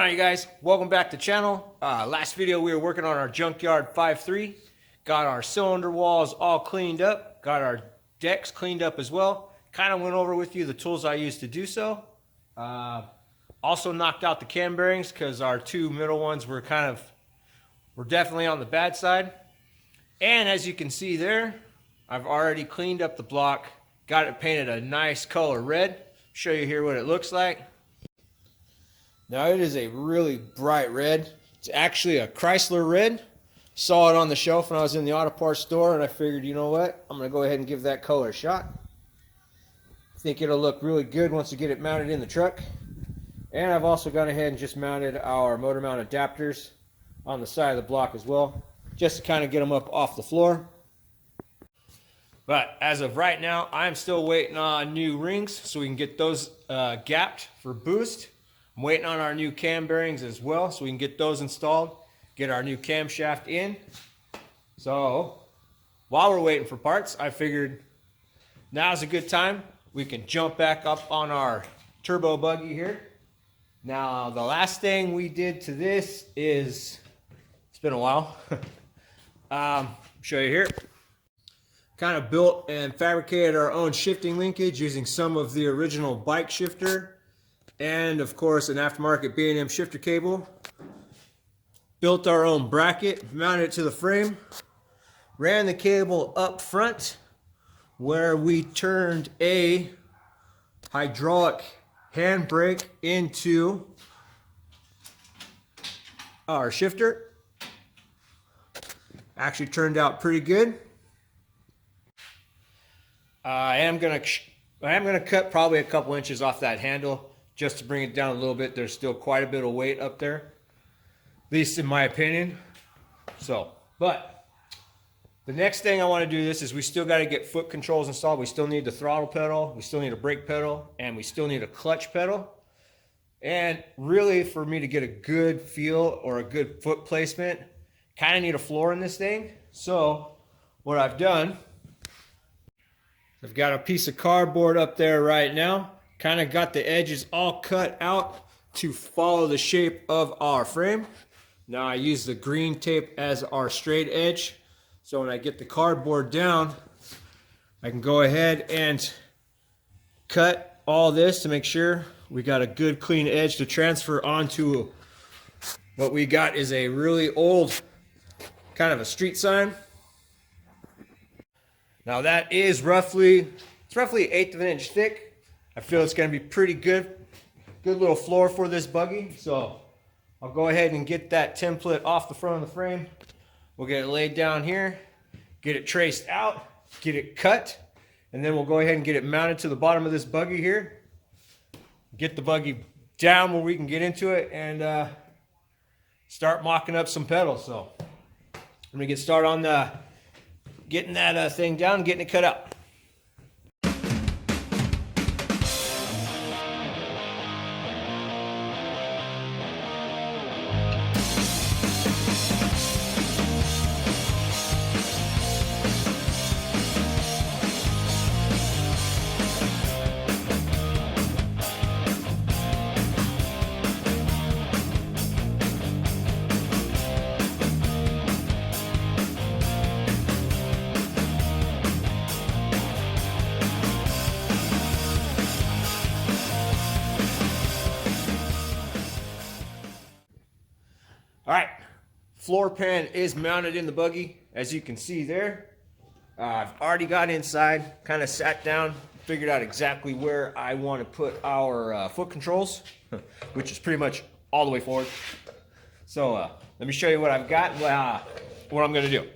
on, you guys? Welcome back to the channel. Last video we were working on our junkyard 5.3. Got our cylinder walls all cleaned up. Got our decks cleaned up as well. Kind of went over with you the tools I used to do so. Also knocked out the cam bearings because our two middle ones were definitely on the bad side. And as you can see there, I've already cleaned up the block. Got it painted a nice color red. Show you here what it looks like. Now it is a really bright red. It's actually a Chrysler red. Saw it on the shelf when I was in the auto parts store, and I figured, you know what? I'm going to go ahead and give that color a shot. I think it'll look really good once we get it mounted in the truck. And I've also gone ahead and just mounted our motor mount adapters on the side of the block as well, just to kind of get them up off the floor. But as of right now, I'm still waiting on new rings so we can get those gapped for boost. I'm waiting on our new cam bearings as well so we can get those installed, get our new camshaft in. So while we're waiting for parts, I figured now's a good time. We can jump back up on our turbo buggy here. Now the last thing we did to this is, it's been a while. Show you here. Kind of built and fabricated our own shifting linkage using some of the original bike shifter and of course an aftermarket B&M shifter cable. Built our own bracket, mounted it to the frame, ran the cable up front where we turned a hydraulic handbrake into our shifter. Actually turned out pretty good. I am gonna cut probably a couple inches off that handle just to bring it down a little bit. There's still quite a bit of weight up there, at least in my opinion. So, but the next thing I want to do this is we still got to get foot controls installed. We still need the throttle pedal, we still need a brake pedal, and we still need a clutch pedal. And really, for me to get a good feel or a good foot placement, kind of need a floor in this thing. So what I've done, I've got a piece of cardboard up there right now. Kind of got the edges all cut out to follow the shape of our frame. Now I use the green tape as our straight edge. So when I get the cardboard down, I can go ahead and cut all this to make sure we got a good clean edge to transfer onto what we got is a really old kind of a street sign. Now that is roughly 1/8 of an inch thick. I feel it's going to be pretty good little floor for this buggy. So I'll go ahead and get that template off the front of the frame. We'll get it laid down here, get it traced out, get it cut, and then we'll go ahead and get it mounted to the bottom of this buggy here. Get the buggy down where we can get into it and start mocking up some pedals. So I'm going to get started on getting that thing down and getting it cut out. All right, floor pan is mounted in the buggy, as you can see there. I've already got inside, kind of sat down, figured out exactly where I want to put our foot controls, which is pretty much all the way forward. So let me show you what I've got and what I'm going to do. All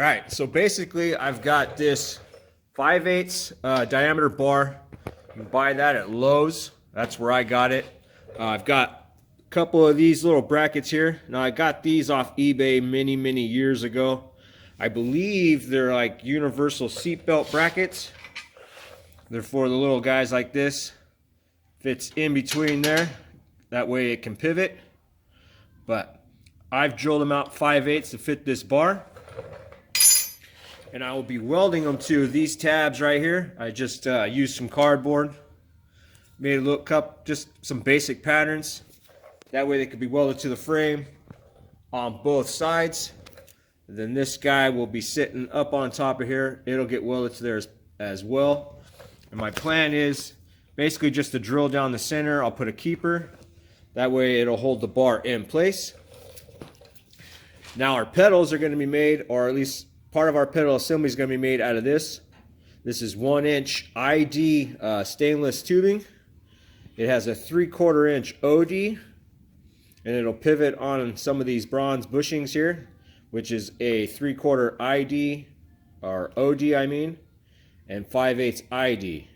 right, so basically I've got this 5/8 diameter bar. You can buy that at Lowe's. That's where I got it. I've got couple of these little brackets here. Now I got these off eBay many years ago. I believe they're like universal seatbelt brackets. They're for the little guys like this. Fits in between there. That way it can pivot. But I've drilled them out 5/8 to fit this bar. And I will be welding them to these tabs right here. I just used some cardboard. Made a little cup, just some basic patterns. That way they could be welded to the frame on both sides. And then this guy will be sitting up on top of here. It'll get welded to there as well. And my plan is basically just to drill down the center. I'll put a keeper. That way it'll hold the bar in place. Now our pedals are going to be made, or at least part of our pedal assembly is going to be made out of this. This is 1-inch ID stainless tubing. It has a 3/4 inch OD, and it'll pivot on some of these bronze bushings here, which is a 3/4 ID, or OD I mean, and 5/8 ID.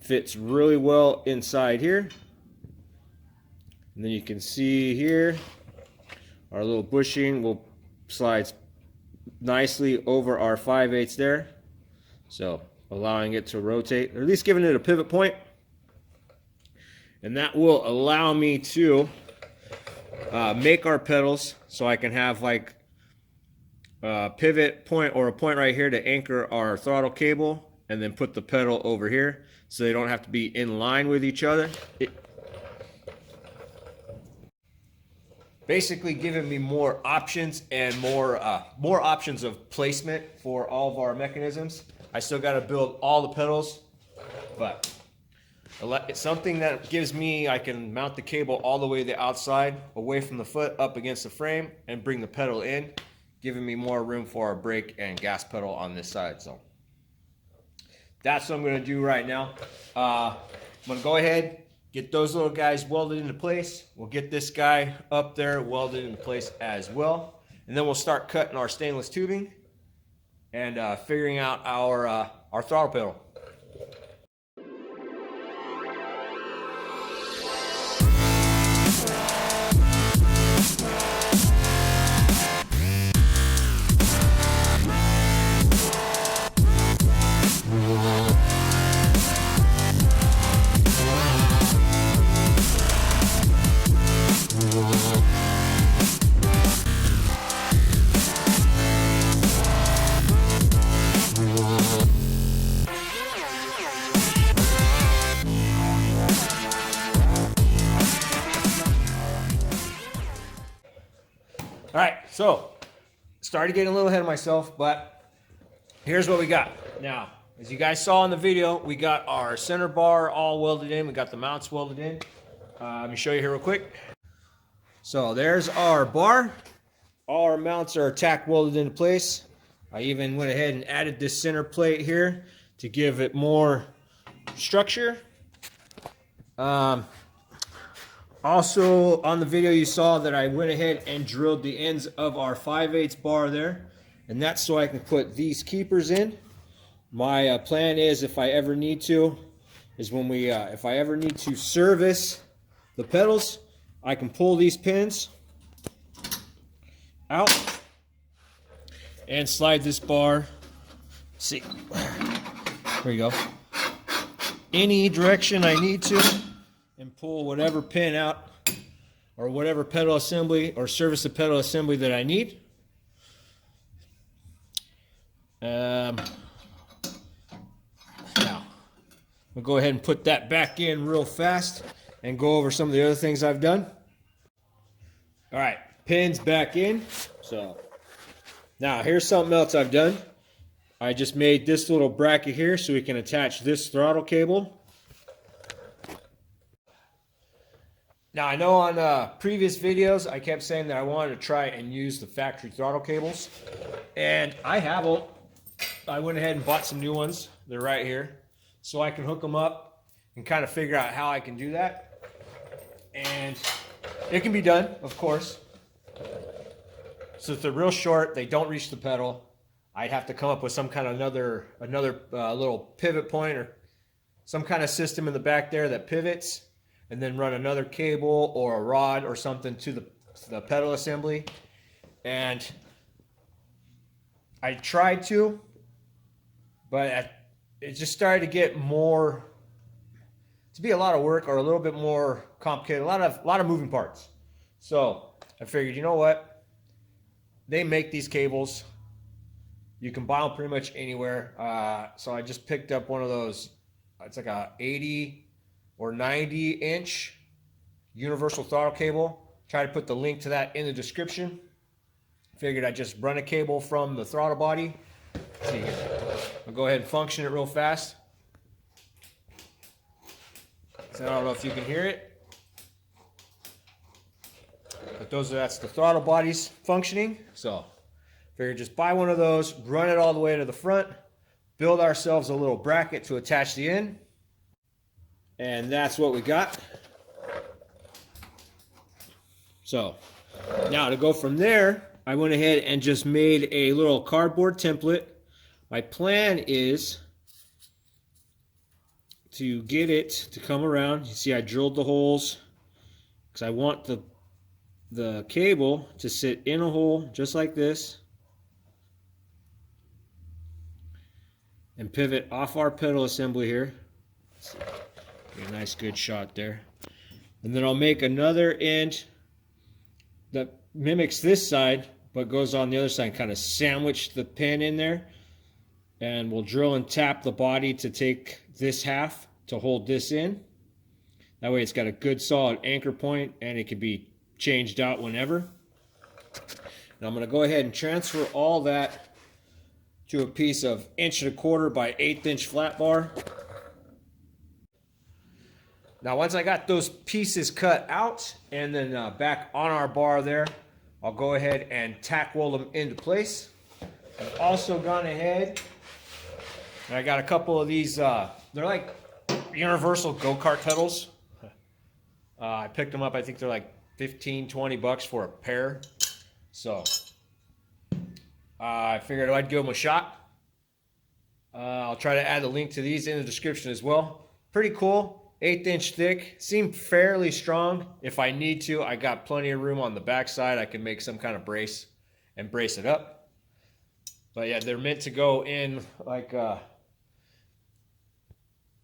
Fits really well inside here. And then you can see here, our little bushing will slide nicely over our 5/8 there. So allowing it to rotate, or at least giving it a pivot point. And that will allow me to make our pedals so I can have like a pivot point or a point right here to anchor our throttle cable, and then put the pedal over here so they don't have to be in line with each other. Basically giving me more options and more options of placement for all of our mechanisms. I still got to build all the pedals, but it's something that gives me, I can mount the cable all the way to the outside, away from the foot, up against the frame, and bring the pedal in, giving me more room for our brake and gas pedal on this side. So that's what I'm going to do right now. I'm going to go ahead, get those little guys welded into place. We'll get this guy up there welded into place as well. And then we'll start cutting our stainless tubing and figuring out our throttle pedal. All right, so started getting a little ahead of myself, but here's what we got. Now, as you guys saw in the video, we got our center bar all welded in. We got the mounts welded in. Let me show you here real quick. So there's our bar. All our mounts are tack welded into place. I even went ahead and added this center plate here to give it more structure. Also, on the video you saw that I went ahead and drilled the ends of our 5/8 bar there, and that's so I can put these keepers in. My plan is, if I ever need to, if I ever need to service the pedals, I can pull these pins out and slide this bar. See, there you go. Any direction I need to, and pull whatever pin out, or whatever pedal assembly, or service the pedal assembly that I need. Now, we'll go ahead and put that back in real fast and go over some of the other things I've done. All right, pins back in. So now here's something else I've done. I just made this little bracket here so we can attach this throttle cable. Now, I know on previous videos I kept saying that I wanted to try and use the factory throttle cables, and I have them. I went ahead and bought some new ones. They're right here, so I can hook them up and kind of figure out how I can do that. And it can be done, of course. So if they're real short, they don't reach the pedal, I'd have to come up with some kind of another little pivot point or some kind of system in the back there that pivots, and then run another cable or a rod or something to the pedal assembly. And I tried to, but it just started to get to be a lot of work, or a little bit more complicated, a lot of moving parts. So I figured, you know what? They make these cables. You can buy them pretty much anywhere. So I just picked up one of those. It's like a 80 or 90 inch universal throttle cable. Try to put the link to that in the description. Figured I'd just run a cable from the throttle body. Let's see here. I'll go ahead and function it real fast. So I don't know if you can hear it. But that's the throttle body's functioning. So figured just buy one of those, run it all the way to the front, build ourselves a little bracket to attach the end. And that's what we got. So now to go from there, I went ahead and just made a little cardboard template. My plan is to get it to come around. You see I drilled the holes because I want the cable to sit in a hole just like this and pivot off our pedal assembly here. Get a nice good shot there. And then I'll make another end that mimics this side but goes on the other side, kind of sandwich the pin in there, and we'll drill and tap the body to take this half to hold this in. That way it's got a good solid anchor point and it can be changed out whenever. Now I'm going to go ahead and transfer all that to a piece of 1¼ by 1/8" flat bar. Now once I got those pieces cut out and then back on our bar there, I'll go ahead and tack weld them into place. I've also gone ahead and I got a couple of these, they're like universal go-kart pedals. I picked them up, I think they're like 15-20 bucks for a pair. So I figured I'd give them a shot. I'll try to add a link to these in the description as well. Pretty cool. 1/8" thick, seem fairly strong. If I need to, I got plenty of room on the back side. I can make some kind of brace and brace it up. But yeah, they're meant to go in like I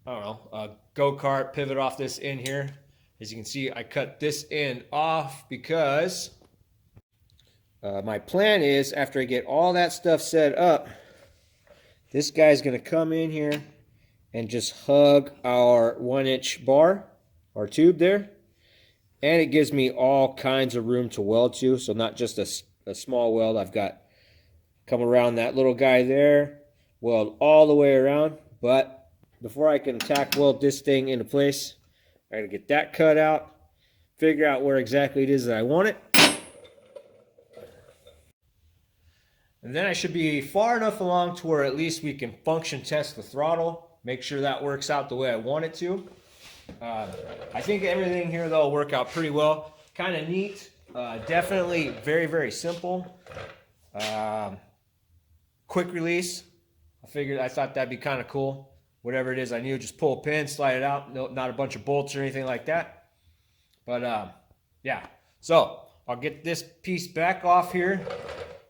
don't know, a go-kart, pivot off this end here. As you can see, I cut this end off because my plan is after I get all that stuff set up, this guy's going to come in here and just hug our 1" bar, our tube there. And it gives me all kinds of room to weld to. So not just a small weld. I've got come around that little guy there, weld all the way around. But before I can tack weld this thing into place, I gotta get that cut out, figure out where exactly it is that I want it. And then I should be far enough along to where at least we can function test the throttle. Make sure that works out the way I want it to. I think everything here though will work out pretty well. Kind of neat. Definitely very, very simple. Quick release. I thought that'd be kind of cool. Whatever it is I need, just pull a pin, slide it out. No, not a bunch of bolts or anything like that. But yeah. So I'll get this piece back off here.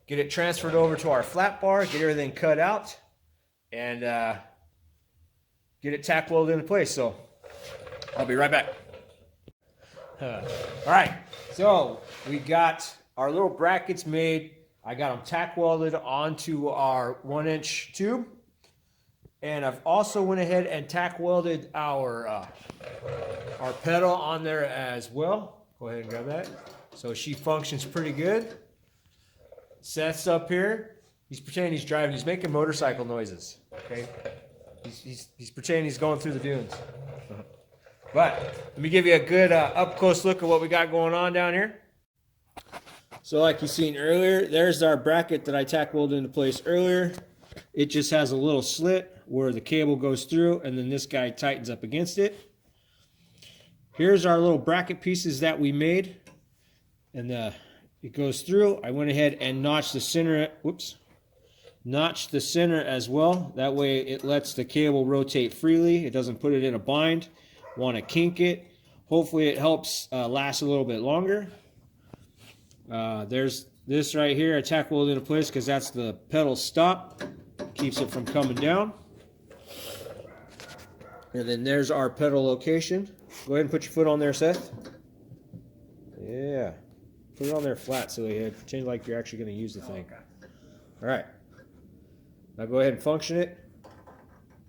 Get it transferred over to our flat bar. Get everything cut out. And get it tack welded into place. So I'll be right back. All right, so we got our little brackets made. I got them tack welded onto our 1" tube, and I've also went ahead and tack welded our pedal on there as well. Go ahead and grab that. So she functions pretty good. Seth's up here. He's pretending he's driving. He's making motorcycle noises. Okay. He's pretending he's going through the dunes. But let me give you a good up-close look at what we got going on down here. So like you seen earlier, there's our bracket that I tack welded into place earlier. It just has a little slit where the cable goes through, and then this guy tightens up against it. Here's our little bracket pieces that we made. And it goes through. I went ahead and notched the center. Whoops. Notch the center as well. That way it lets the cable rotate freely. It doesn't put it in a bind. Want to kink it. Hopefully it helps last a little bit longer. There's this right here. I tack welded into place because that's the pedal stop. Keeps it from coming down. And then there's our pedal location. Go ahead and put your foot on there, Seth. Yeah. Put it on there flat, silly head. Pretend like you're actually going to use the thing. All right. Now go ahead and function it.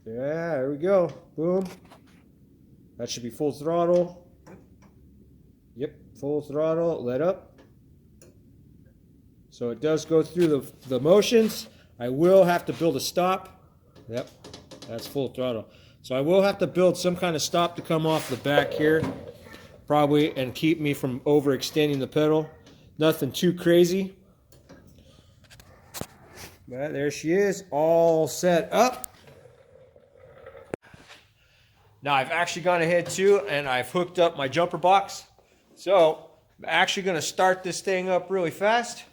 Yeah, there we go. Boom. That should be full throttle. Yep, full throttle, let up. So it does go through the motions. I will have to build a stop. Yep, that's full throttle. So I will have to build some kind of stop to come off the back here, probably, and keep me from overextending the pedal. Nothing too crazy. But there she is, all set up. Now I've actually gone ahead too, and I've hooked up my jumper box. So I'm actually going to start this thing up really fast.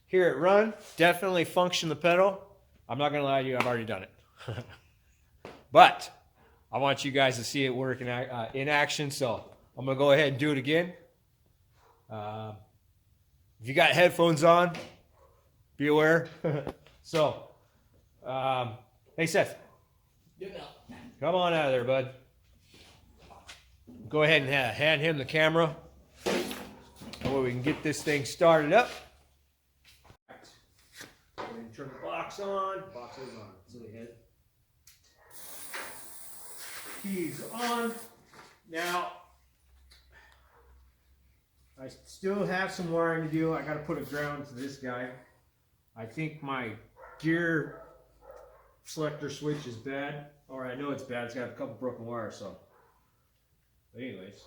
Hear it run. Definitely function the pedal. I'm not going to lie to you, I've already done it. But I want you guys to see it work in action, so I'm going to go ahead and do it again. If you got headphones on, be aware. So, hey Seth, come on out of there, bud. Go ahead and hand him the camera. That way we can get this thing started up. Turn the box on. Box is on. Silly head. Keys on. Now, I still have some wiring to do. I got to put a ground to this guy. I think my gear selector switch is bad, or I know it's bad. It's got a couple broken wires. So, but anyways.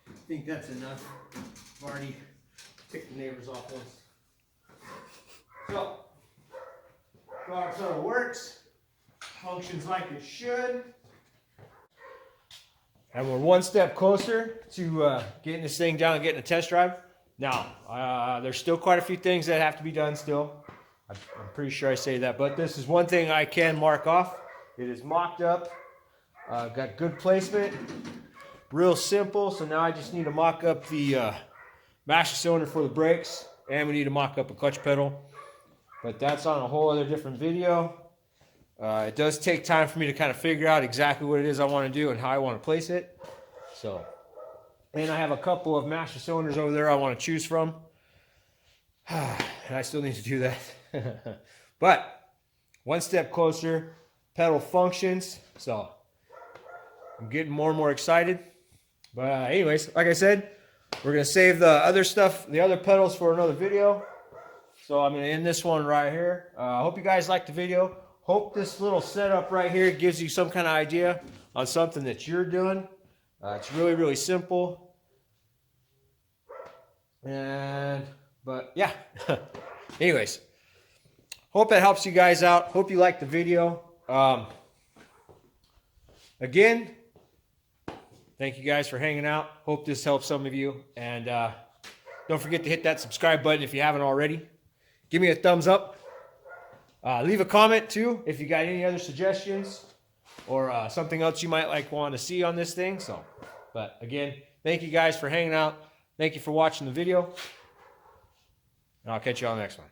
I think that's enough. I've already ticked the neighbors off once. So, Crosskart works, functions like it should. And we're one step closer to getting this thing down and getting a test drive. Now, there's still quite a few things that have to be done still. I'm pretty sure I say that, but this is one thing I can mark off. It is mocked up, got good placement. Real simple, so now I just need to mock up the master cylinder for the brakes, and we need to mock up a clutch pedal. But that's on a whole other different video. It does take time for me to kind of figure out exactly what it is I want to do and how I want to place it. So, and I have a couple of master cylinders over there I want to choose from. And I still need to do that. But one step closer, pedal functions. So I'm getting more and more excited. But anyways, like I said, we're going to save the other stuff, the other pedals for another video. So I'm going to end this one right here. I hope you guys liked the video. Hope this little setup right here gives you some kind of idea on something that you're doing. It's really, really simple. But yeah. Anyways, hope that helps you guys out. Hope you liked the video. Again, thank you guys for hanging out. Hope this helps some of you. And don't forget to hit that subscribe button if you haven't already. Give me a thumbs up. Leave a comment too if you got any other suggestions or something else you might want to see on this thing. So, but again, thank you guys for hanging out. Thank you for watching the video. And I'll catch you on the next one.